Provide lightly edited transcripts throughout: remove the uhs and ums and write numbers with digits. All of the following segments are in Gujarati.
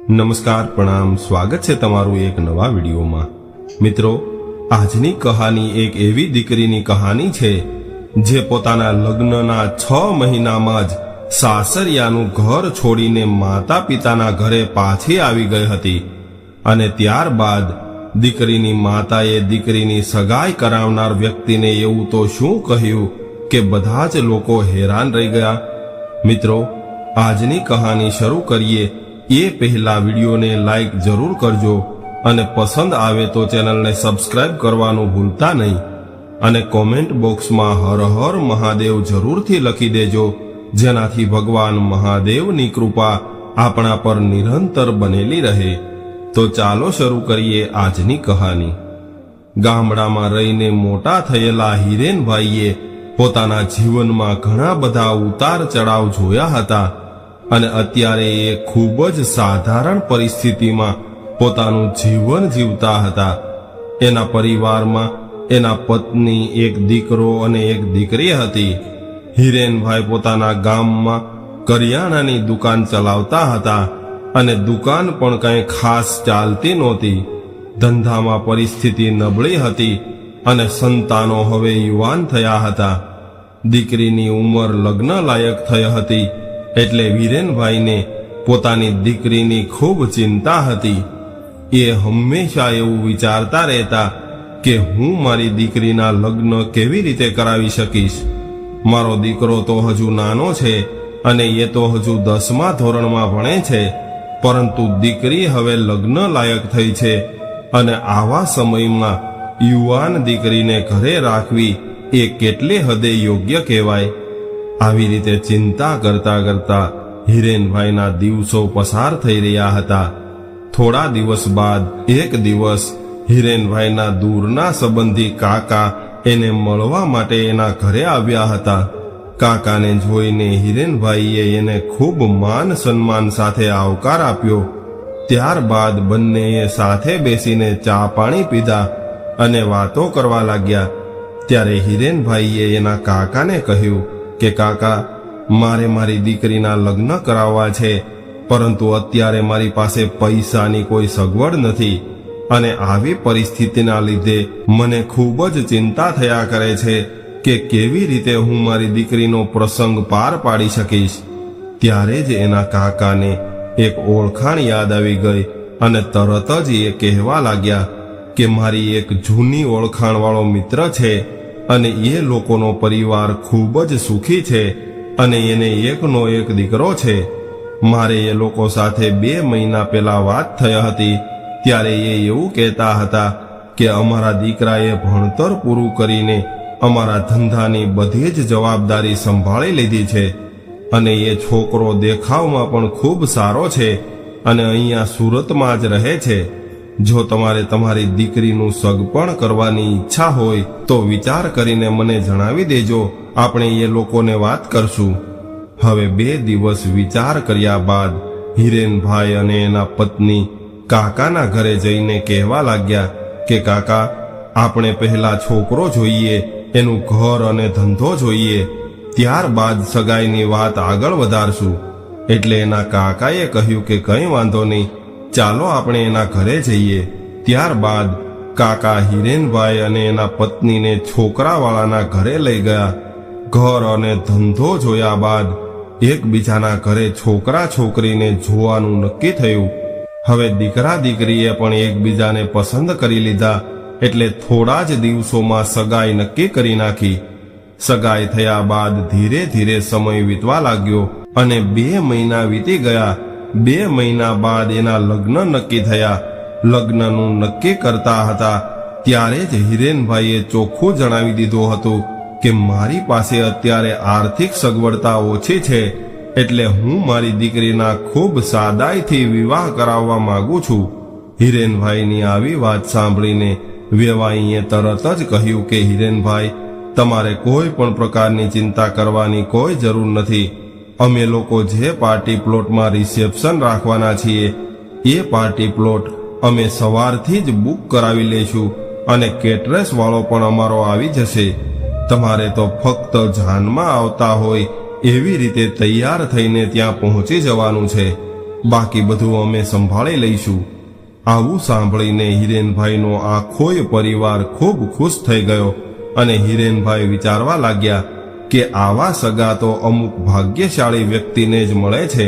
નમસ્કાર, પ્રણામ, સ્વાગત છે તમારું એક નવા વિડીયોમાં। મિત્રો, આજની કહાની એક એવી દીકરીની કહાની છે જે પોતાના લગ્નના 6 મહિનામાં જ સાસરિયાનું ઘર છોડીને માતા પિતાના ઘરે પાછી આવી ગઈ હતી અને ત્યારબાદ દીકરીની માતાએ દીકરીની સગાઈ કરાવનાર વ્યક્તિને એવું તો શું કહ્યું કે બધા જ લોકો હેરાન રહી ગયા। મિત્રો, આજની કહાની શરૂ કરીએ એ પહેલા વિડીયોને લાઈક જરૂર કરજો અને પસંદ આવે તો ચેનલને સબસ્ક્રાઇબ કરવાનું ભૂલતા નહીં અને કોમેન્ટ બોક્સમાં હર હર મહાદેવ જરૂરથી લખી દેજો, જેનાથી ભગવાન મહાદેવની કૃપા આપણા પર નિરંતર બનેલી રહે। તો ચાલો શરૂ કરીએ આજની કહાની। ગામડામાં રહીને મોટા થયેલા હિરેનભાઈએ પોતાના જીવનમાં ઘણા બધા ઉતાર ચડાવ જોયા હતા અને અત્યારે એ ખૂબ જ સાધારણ પરિસ્થિતિમાં પોતાનું જીવન જીવતા હતા। એના પરિવારમાં એના પત્ની, એક દીકરો અને એક દીકરી હતી। હિરેનભાઈ પોતાના ગામમાં કરિયાણાની દુકાન ચલાવતા હતા અને દુકાન પણ કંઈ ખાસ ચાલતી નહોતી। ધંધામાં પરિસ્થિતિ નબળી હતી અને સંતાનો હવે યુવાન થયા હતા। દીકરીની ઉંમર લગ્ન લાયક થઈ હતી એટલે હિરેનભાઈને પોતાની દીકરીની ખૂબ ચિંતા હતી। એ હંમેશા એવું વિચારતા રહેતા કે હું મારી દીકરીના લગ્ન કેવી રીતે કરાવી શકીશ। મારો દીકરો તો હજુ નાનો છે અને એ તો હજુ 10મા ધોરણમાં ભણે છે, પરંતુ દીકરી હવે લગ્ન લાયક થઈ છે અને આવા સમયમાં યુવાન દીકરીને ઘરે રાખવી એ કેટલી હદે યોગ્ય કહેવાય। આવી રીતે ચિંતા કરતા કરતા હિરેનભાઈના દિવસો પસાર થઈ રહ્યા હતા। થોડા દિવસ બાદ એક દિવસ હિરેનભાઈના દૂરના સંબંધી કાકા એને મળવા માટે એના ઘરે આવ્યા હતા। કાકાને જોઈને હિરેનભાઈએ એને ખૂબ માન સન્માન સાથે આવકાર આપ્યો। ત્યારબાદ બંનેએ સાથે બેસીને ચા પાણી પીધા અને વાતો કરવા લાગ્યા। ત્યારે હિરેનભાઈએ એના કાકાને કહ્યું કે કાકા, મારે મારી દીકરીના લગ્ન કરાવવા છે, પરંતુ અત્યારે મારી પાસે પૈસાની કોઈ સગવડ નથી અને આવી પરિસ્થિતિના લીધે મને ખૂબ જ ચિંતા થયા કરે છે કે કેવી રીતે હું મારી દીકરીનો પ્રસંગ પાર પાડી શકીશ। ત્યારે જ એના કાકાને એક ઓળખાણ યાદ આવી ગઈ અને તરત જ એ કહેવા લાગ્યા કે મારી એક જૂની ઓળખાણવાળો મિત્ર છે અને એ લોકોનો પરિવાર ખૂબ જ સુખી છે અને એને એકનો એક દીકરો છે। મારે એ લોકો સાથે 2 મહિના પહેલા વાત થઈ હતી, ત્યારે એ એવું કહેતા હતા કે અમારા દીકરાએ ભણતર પૂરું કરીને અમારા ધંધાની બધી જ જવાબદારી સંભાળી લીધી છે અને એ છોકરો દેખાવમાં પણ ખૂબ સારો છે અને અહીંયા સુરતમાં જ રહે છે। જો તમારે તમારી દીકરીનું સગપણ કરવાની ઈચ્છા હોય તો વિચાર કરીને મને જણાવી દેજો, આપણે એ લોકોને વાત કરશું। હવે 2 દિવસ વિચાર કર્યા બાદ હિરેનભાઈ અને એના પત્ની કાકાના ઘરે જઈને કહેવા લાગ્યા કે કાકા, આપણે પહેલા છોકરો જોઈએ, એનું ઘર અને ધંધો જોઈએ, ત્યારબાદ સગાઈની વાત આગળ વધારશું। એટલે એના કાકાએ કહ્યું કે કંઈ વાંધો નહીં, ચાલો આપણે એના ઘરે જઈએ। ત્યારબાદ કાકા હિરેનભાઈ અને એના પત્નીને છોકરાવાળાના ઘરે લઈ ગયા। ઘર અને ધંધો જોયા બાદ એકબીજાના ઘરે છોકરા છોકરીને જોવાનું નક્કી થયું। હવે દીકરા દીકરીએ પણ એકબીજાને પસંદ કરી લીધા એટલે થોડા જ દિવસોમાં સગાઈ નક્કી કરી નાખી। સગાઈ થયા બાદ ધીરે ધીરે સમય વીતવા લાગ્યો અને 2 મહિના વીતી ગયા। 2 મહિના બાદ એના લગ્ન નક્કી થયા। લગ્નનું નક્કી કરતા હતા ત્યારે જ હિરેનભાઈએ ચોખ્ખું જણાવી દીધું હતું કે મારી પાસે અત્યારે આર્થિક સગવડતા ઓછી છે, એટલે હું મારી દીકરીના ખૂબ સાદાઈથી વિવાહ કરાવવા માંગુ છું। હિરેનભાઈની આવી વાત સાંભળીને વેવાઈએ તરત જ કહ્યું કે હિરેનભાઈ, તમારે કોઈ પણ પ્રકારની ચિંતા કરવાની કોઈ જરૂર નથી। અમે લોકો જે પાર્ટી પ્લોટમાં રિસેપ્શન રાખવાના છીએ એ પાર્ટી પ્લોટ અમે સવારથી જ બુક કરાવી લઈશું અને કેટરસ વાળો પણ અમારો આવી જશે। તમારે તો ફક્ત જાનમાં આવતા હોય એવી રીતે તૈયાર થઈને ત્યાં પહોંચી જવાનું છે। બાકી બધું અમે સંભાળી લઈશું. આવું સાંભળીને હિરેનભાઈનો આખોય પરિવાર ખૂબ ખુશ થઈ ગયો અને હિરેનભાઈ વિચારવા લાગ્યા કે આવા સગા તો અમુક ભાગ્યશાળી વ્યક્તિને જ મળે છે,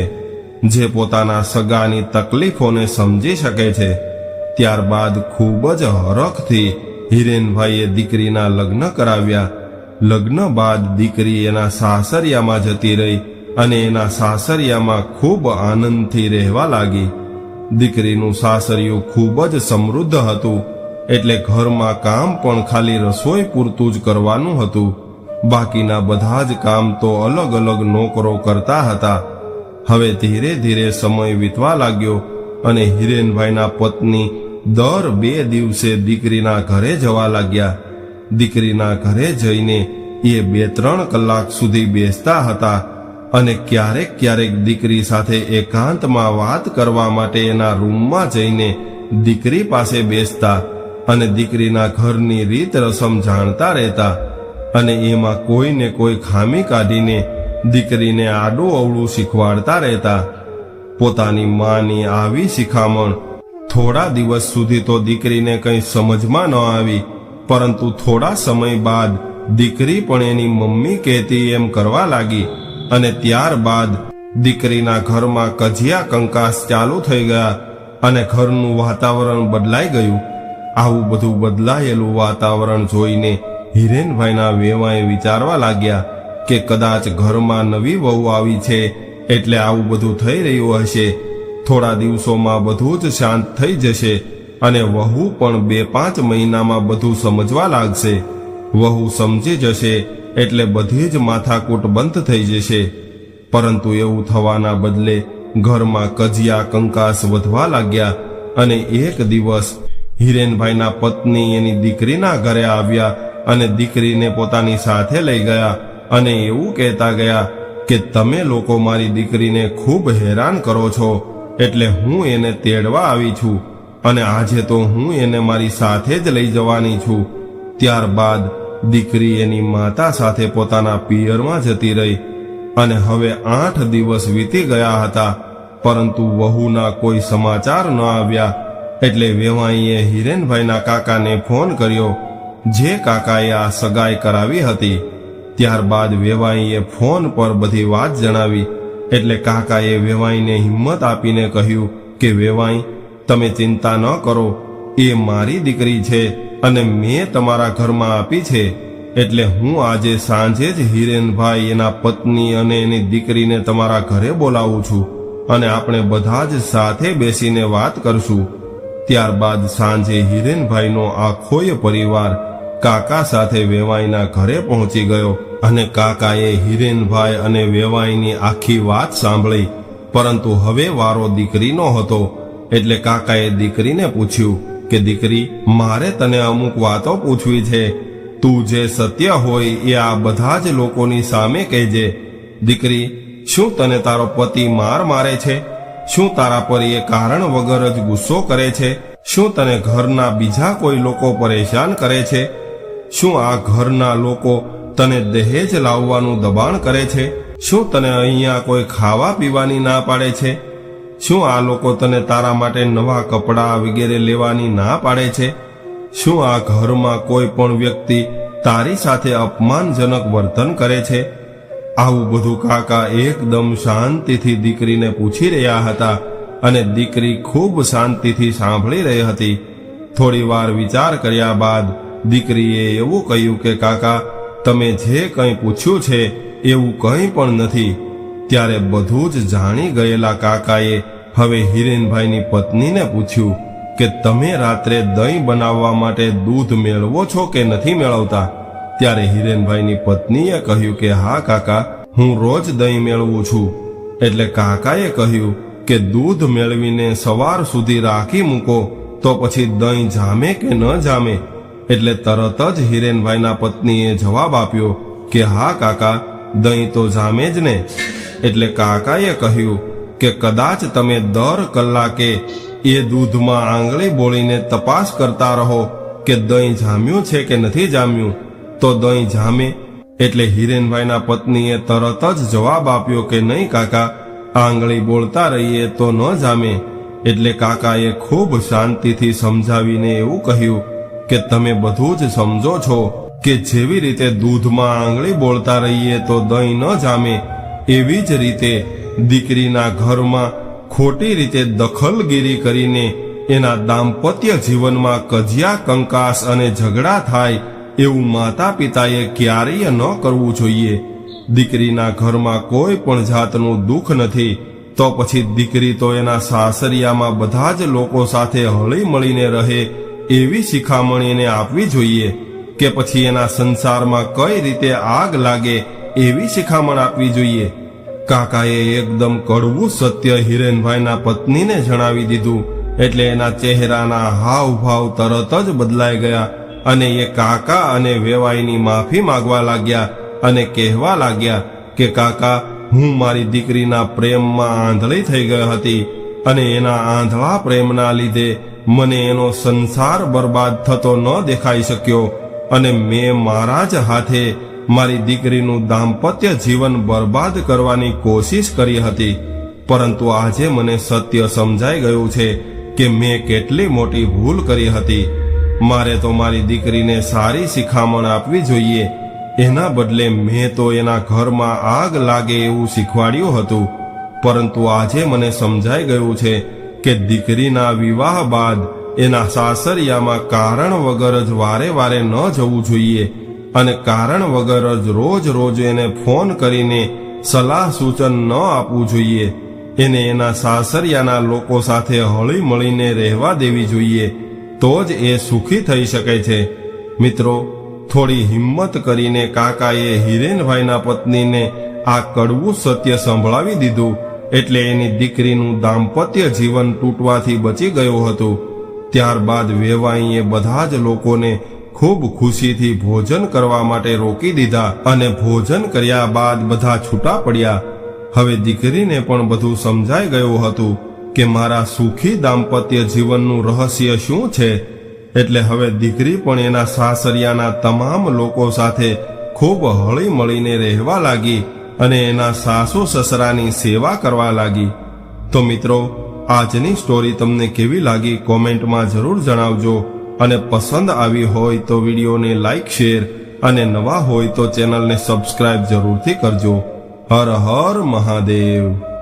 જે પોતાના સગાની તકલીફોને સમજી શકે છે. ત્યારબાદ ખૂબ જ હરખથી હિરેનભાઈએ દીકરીના લગ્ન કરાવ્યા. લગ્ન બાદ દીકરી એના સાસરિયામાં જતી રહી અને એના સાસરિયામાં ખૂબ આનંદથી રહેવા લાગી. દીકરીનું સાસરિયું ખૂબ જ સમૃદ્ધ હતું, એટલે ઘરમાં કામ પણ ખાલી રસોઈ પૂરતું જ કરવાનું હતું. બાકીના બધા જ કામ તો અલગ અલગ નોકરો કરતા હતા. હવે ધીરે ધીરે સમય વીતવા લાગ્યો અને હિરેનભાઈના પત્ની દર 2 દિવસે દીકરીના ઘરે જવા લાગ્યા. દીકરીના ઘરે જઈને એ 2-3 કલાક સુધી બેસતા હતા અને ક્યારેક ક્યારેક દીકરી સાથે એકાંતમાં વાત કરવા માટે એના રૂમમાં જઈને દીકરી પાસે બેસતા અને દીકરીના ઘરની રીત રસમ જાણતા રહેતા અને એમાં કોઈને કોઈ ખામી કાઢીને દીકરીને આડું અવળું શીખવાડતા રહેતા. પોતાની માની આવી શિખામણ થોડા દિવસ સુધી તો દીકરીને કંઈ સમજમાં ન આવી, પરંતુ થોડા સમય બાદ દીકરી પણ એની મમ્મી કહેતી એમ કરવા લાગી અને ત્યારબાદ દીકરીના ઘરમાં કજિયા કંકાસ ચાલુ થઈ ગયા અને ઘરનું વાતાવરણ બદલાઈ ગયું. આવું બધું બદલાયેલું વાતાવરણ જોઈને હિરેનભાઈના વેવાએ વિચારવા લાગ્યા કે કદાચ ઘરમાં નવી વહુ આવી છે એટલે આવું બધું થઈ રહ્યું હશે. થોડા દિવસોમાં બધું જ શાંત થઈ જશે અને વહુ પણ 2-5 મહિનામાં બધું સમજવા લાગશે. વહુ સમજી જશે એટલે બધી જ માથાકૂટ બંધ થઈ જશે. પરંતુ એવું થવાના બદલે ઘરમાં કજિયા કંકાસ વધવા લાગ્યા અને એક દિવસ હિરેનભાઈના પત્ની એની દીકરીના ઘરે આવ્યા અને દીકરીને પોતાની સાથે લઈ ગયા અને એવું કહેતા ગયા કે તમે લોકો મારી દીકરીને ખૂબ હેરાન કરો છો, એટલે હું એને તેડવા આવી છું અને આજે તો હું એને મારી સાથે જ લઈ જવાની છું. ત્યારબાદ દીકરી એની માતા સાથે પોતાના પિયરમાં જતી રહી અને હવે 8 દિવસ વીતી ગયા હતા, પરંતુ વહુના કોઈ સમાચાર ન આવ્યા. એટલે વેવાઈએ હિરેનભાઈના કાકાને ફોન કર્યો, જે કાકાએ આ સગાઈ કરાવી હતી. ત્યારબાદ વેવાઈએ ફોન પર બધી વાત જણાવી. એટલે કાકાએ વેવાઈને હિંમત આપીને કહ્યું કે વેવાઈ, તમે ચિંતા ન કરો, એ મારી દીકરી છે અને મેં તમારા ઘરમાં આપી છે. એટલે હું આજે સાંજે જ હિરેનભાઈ, એના પત્ની અને એની દીકરીને તમારા ઘરે બોલાવું છું અને આપણે બધા જ સાથે બેસીને વાત કરશું. ત્યારબાદ સાંજે હિરેનભાઈનો આખોય પરિવાર કાકા સાથે વેવાઈના ઘરે પહોંચી ગયો અને કાકાએ હિરેનભાઈ અને વેવાઈની આખી વાત સાંભળી. પરંતુ હવે વારો દીકરીનો હતો. એટલે કાકાએ દીકરીને પૂછ્યું કે દીકરી, મારે તને અમુક વાતો પૂછવી છે. તું જે સત્ય હોય એ આ બધા જ લોકોની સામે કહેજે. દીકરી, શું તને તારો પતિ મારે છે? શું તારા પર એ કારણ વગર જ ગુસ્સો કરે છે? શું તને ઘરના બીજા કોઈ લોકો પરેશાન કરે છે? શું આ ઘરના લોકો તને દહેજ લાવવાનું દબાણ કરે છે? શું તને અહીંયા કોઈ ખાવા પીવાની ના પાડે છે? શું આ લોકો તને તારા માટે નવા કપડાં વગેરે લેવાની ના પાડે છે? શું આ ઘરમાં કોઈ પણ વ્યક્તિ તારી સાથે અપમાનજનક વર્તન કરે છે? આવું બધું કાકા એકદમ શાંતિથી દીકરીને પૂછી રહ્યા હતા અને દીકરી ખૂબ શાંતિથી સાંભળી રહી હતી. થોડી વાર વિચાર કર્યા બાદ દીકરીએ એવું કહ્યું કે કાકા, તમે જે કંઈ પૂછ્યું છે એવું કંઈ પણ નથી. ત્યારે બધું જ જાણી ગયેલા કાકાએ હવે હિરેનભાઈની પત્નીને પૂછ્યું કે તમે રાત્રે દહીં બનાવવા માટે દૂધ મેળવો છો કે નથી મેળવતા? ત્યારે હિરેનભાઈની પત્નીએ કહ્યું કે હા કાકા, હું રોજ દહીં મેળવું છું. એટલે કાકાએ કહ્યું કે દૂધ મેળવીને સવાર સુધી રાખી મૂકો તો પછી દહીં જામે કે ન જામે? એટલે તરત જ હિરેનભાઈના પત્નીએ જવાબ આપ્યો કે હા કાકા, દહીં તો જામે જ ને. એટલે કાકાએ કહ્યું કે કદાચ તમે દર કલાકે એ દૂધમાં આંગળી બોળીને તપાસ કરતા રહો કે દહીં જામ્યું છે કે નથી જામ્યું, તો દહીં જામે. એટલે હિરેનભાઈના પત્નીએ તરત જ જવાબ આપ્યો કે નહીં કાકા, આંગળી બોલતા રહીએ તો ન જામે. એટલે કાકાએ ખૂબ શાંતિથી સમજાવીને એવું કહ્યું કે તમે બધું જ સમજો છો કે જેવી રીતે દૂધમાં આંગળી બોલતા રહીએ તો દહીં ન જામે, એવી જ રીતે દીકરીના ઘરમાં ખોટી રીતે દખલગીરી કરીને એના દાંપત્ય જીવનમાં કજિયા કંકાસ અને ઝઘડા થાય એવું માતા પિતાએ ક્યારેય ન કરવું જોઈએ. દીકરીના ઘરમાં કોઈ પણ જાતનું દુઃખ નથી તો પછી દીકરી તો એના સાસરિયામાં બધા જ લોકો સાથે હળી મળીને રહે એવી શિખામણીને આપવી જોઈએ કે પછી એના સંસારમાં કઈ રીતે આગ લાગે એવી શિખામણ આપવી જોઈએ. કાકાએ એકદમ કડવું સત્ય હિરેનભાઈના પત્નીને જણાવી દીધું એટલે એના ચહેરાના હાવભાવ તરત જ બદલાઈ ગયા અને એ કાકા અને વેવાઈની માફી માંગવા લાગ્યા અને કહેવા લાગ્યા કે કાકા, હું મારી દીકરીના પ્રેમમાં આંધળી થઈ ગઈ હતી અને એના આંધળા પ્રેમના લીધે મને એનો સંસાર બરબાદ થતો ન દેખાઈ શક્યો અને મેં મારા જ હાથે મારી દીકરીનું દાંપત્ય જીવન બરબાદ કરવાની કોશિશ કરી હતી. પરંતુ આજે મને સત્ય સમજાઈ ગયું છે કે મેં કેટલી મોટી ભૂલ કરી હતી. મારે તો મારી દીકરીને સારી શિખામણ આપવી જોઈએ. એના બદલે મેં તો એના ઘરમાં આગ લાગે એવું શીખવાડ્યું હતું. પરંતુ આજે મને સમજાઈ ગયું છે કે દીકરીના વિવાહ બાદ એના સાસરિયામાં કારણ વગર જ વારે વારે ન જવું જોઈએ અને કારણ વગર જ રોજ રોજ એને ફોન કરીને સલાહ સૂચન ન આપવું જોઈએ. એને એના સાસરિયાના લોકો સાથે હળી મળીને રહેવા દેવી જોઈએ. તો જ એ સુખી થઈ શકે છે. મિત્રો, થોડી હિંમત કરીને કાકાએ હિરેનભાઈના પત્નીને આ કડવું સત્ય સંભળાવી દીધું એટલે એની દીકરીનું દાંપત્ય જીવન તૂટવાથી બચી ગયું હતું. ત્યારબાદ વેવાઈએ બધા જ લોકોને ખૂબ ખુશીથી ભોજન કરવા માટે રોકી દીધા અને ભોજન કર્યા બાદ બધા છૂટા પડ્યા. હવે દીકરીને પણ બધું સમજાઈ ગયું હતું કે મારા સુખી દાંપત્ય જીવનનું રહસ્ય શું છે. એટલે હવે દીકરી પણ એના સાસરિયાના તમામ લોકો સાથે ખૂબ હળી મળીને રહેવા લાગી અને એના સાસુ સસરાની સેવા કરવા લાગી. તો મિત્રો, આજની સ્ટોરી તમને કેવી લાગી કોમેન્ટમાં જરૂર જણાવજો અને પસંદ આવી હોય તો વિડીયોને લાઈક, શેર અને નવા હોય તો ચેનલને સબસ્ક્રાઇબ જરૂરથી કરજો. હર હર મહાદેવ.